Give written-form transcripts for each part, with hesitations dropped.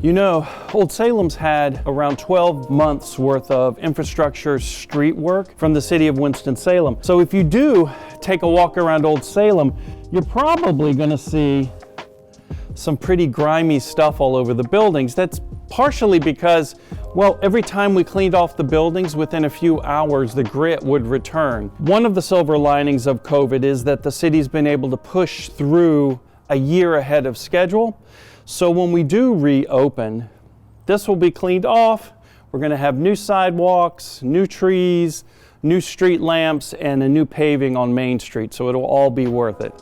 You know, Old Salem's had around 12 months worth of infrastructure street work from the city of Winston-Salem. So if you do take a walk around Old Salem, you're probably going to see some pretty grimy stuff all over the buildings. That's partially because, well, every time we cleaned off the buildings, within a few hours, the grit would return. One of the silver linings of COVID is that the city's been able to push through a year ahead of schedule. So when we do reopen, this will be cleaned off. We're going to have new sidewalks, new trees, new street lamps, and a new paving on Main Street. So it'll all be worth it.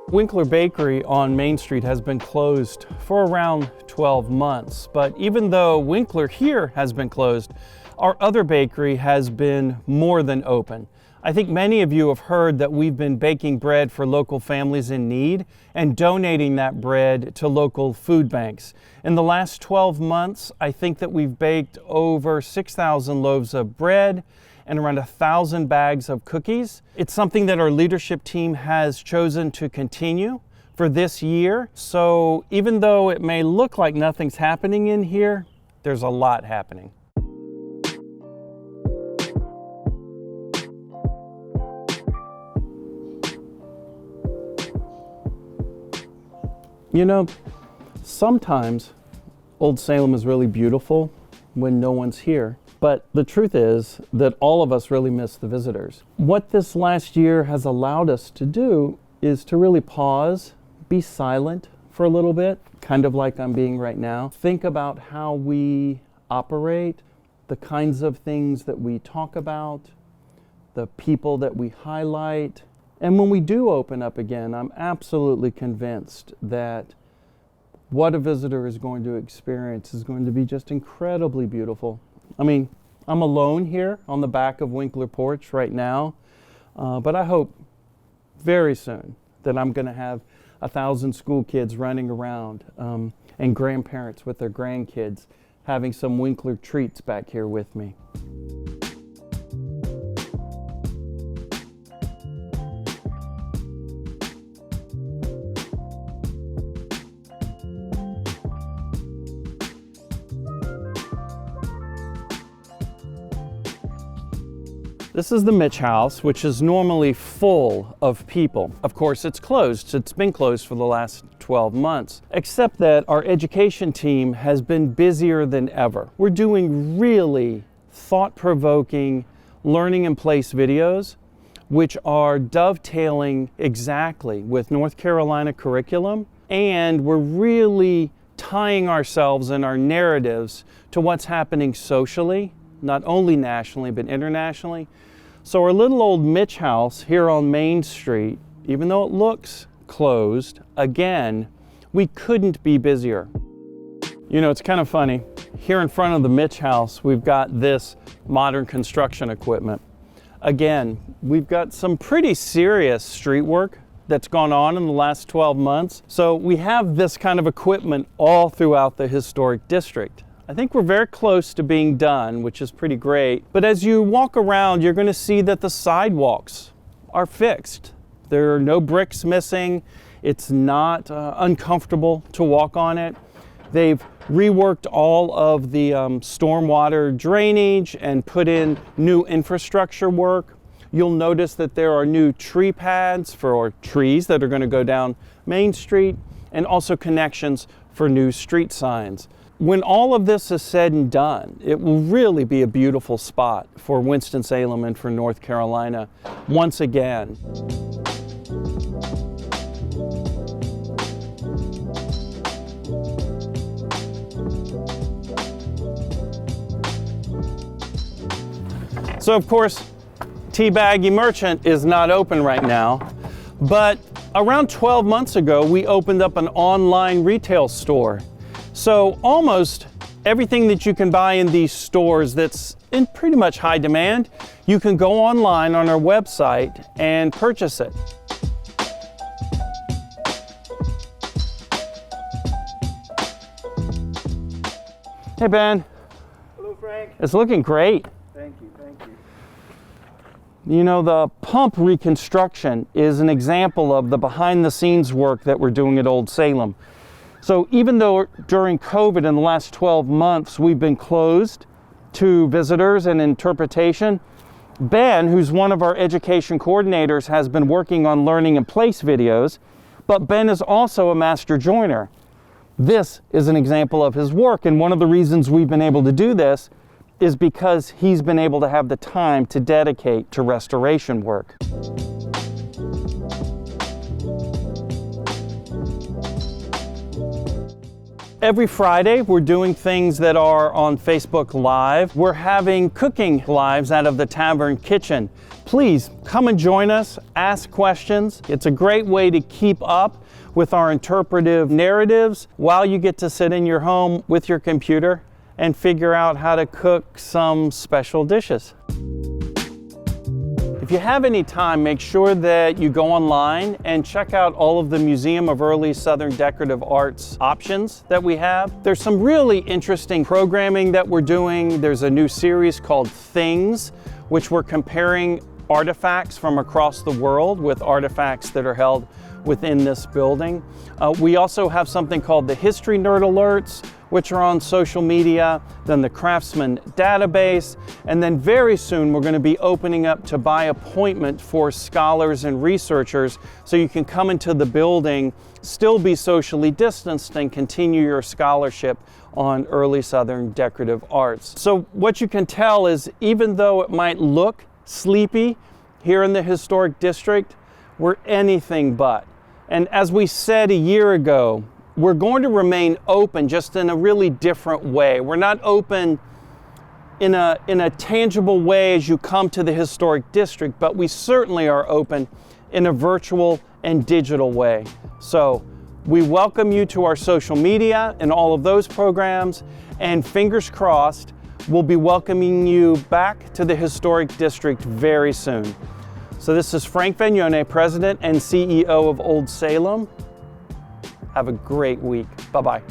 Winkler Bakery on Main Street has been closed for around 12 months. But even though Winkler here has been closed, our other bakery has been more than open. I think many of you have heard that we've been baking bread for local families in need and donating that bread to local food banks. In the last 12 months, I think that we've baked over 6,000 loaves of bread and around 1,000 bags of cookies. It's something that our leadership team has chosen to continue for this year. So even though it may look like nothing's happening in here, there's a lot happening. You know, sometimes Old Salem is really beautiful when no one's here, but the truth is that all of us really miss the visitors. What this last year has allowed us to do is to really pause, be silent for a little bit, kind of like I'm being right now. Think about how we operate, the kinds of things that we talk about, the people that we highlight. And when we do open up again, I'm absolutely convinced that what a visitor is going to experience is going to be just incredibly beautiful. I mean, I'm alone here on the back of Winkler Porch right now, but I hope very soon that I'm going to have 1,000 school kids running around and grandparents with their grandkids having some Winkler treats back here with me. This is the Mitch House, which is normally full of people. Of course, it's closed. It's been closed for the last 12 months, except that our education team has been busier than ever. We're doing really thought-provoking learning in place videos, which are dovetailing exactly with North Carolina curriculum, and we're really tying ourselves and our narratives to what's happening socially, not only nationally, but internationally. So our little old Mitch House here on Main Street, even though it looks closed, again, we couldn't be busier. You know, it's kind of funny. Here in front of the Mitch House, we've got this modern construction equipment. Again, we've got some pretty serious street work that's gone on in the last 12 months. So we have this kind of equipment all throughout the historic district. I think we're very close to being done, which is pretty great. But as you walk around, you're going to see that the sidewalks are fixed. There are no bricks missing. It's not uncomfortable to walk on it. They've reworked all of the stormwater drainage and put in new infrastructure work. You'll notice that there are new tree pads for trees that are going to go down Main Street, and also connections for new street signs. When all of this is said and done, it will really be a beautiful spot for Winston-Salem and for North Carolina once again. So of course, Teabaggy Merchant is not open right now, but around 12 months ago, we opened up an online retail store. So almost everything that you can buy in these stores that's in pretty much high demand, you can go online on our website and purchase it. Hey Ben. Hello Frank. It's looking great. Thank you, thank you. You know, the pump reconstruction is an example of the behind the scenes work that we're doing at Old Salem. So even though during COVID in the last 12 months we've been closed to visitors and interpretation, Ben, who's one of our education coordinators, has been working on learning in place videos, but Ben is also a master joiner. This is an example of his work, and one of the reasons we've been able to do this is because he's been able to have the time to dedicate to restoration work. Every Friday, we're doing things that are on Facebook Live. We're having cooking lives out of the Tavern Kitchen. Please come and join us, ask questions. It's a great way to keep up with our interpretive narratives while you get to sit in your home with your computer and figure out how to cook some special dishes. If you have any time, make sure that you go online and check out all of the Museum of Early Southern Decorative Arts options that we have. There's some really interesting programming that we're doing. There's a new series called Things, which we're comparing artifacts from across the world with artifacts that are held within this building. We also have something called the History Nerd Alerts, which are on social media, then the Craftsman database, and then very soon we're going to be opening up to by appointment for scholars and researchers, so you can come into the building, still be socially distanced, and continue your scholarship on early Southern decorative arts. So what you can tell is, even though it might look sleepy here in the historic district, we're anything but. And as we said a year ago, we're going to remain open, just in a really different way. We're not open in a tangible way as you come to the historic district, but we certainly are open in a virtual and digital way. So we welcome you to our social media and all of those programs, and fingers crossed, we'll be welcoming you back to the historic district very soon. So this is Frank Vagnone, President and CEO of Old Salem. Have a great week. Bye-bye.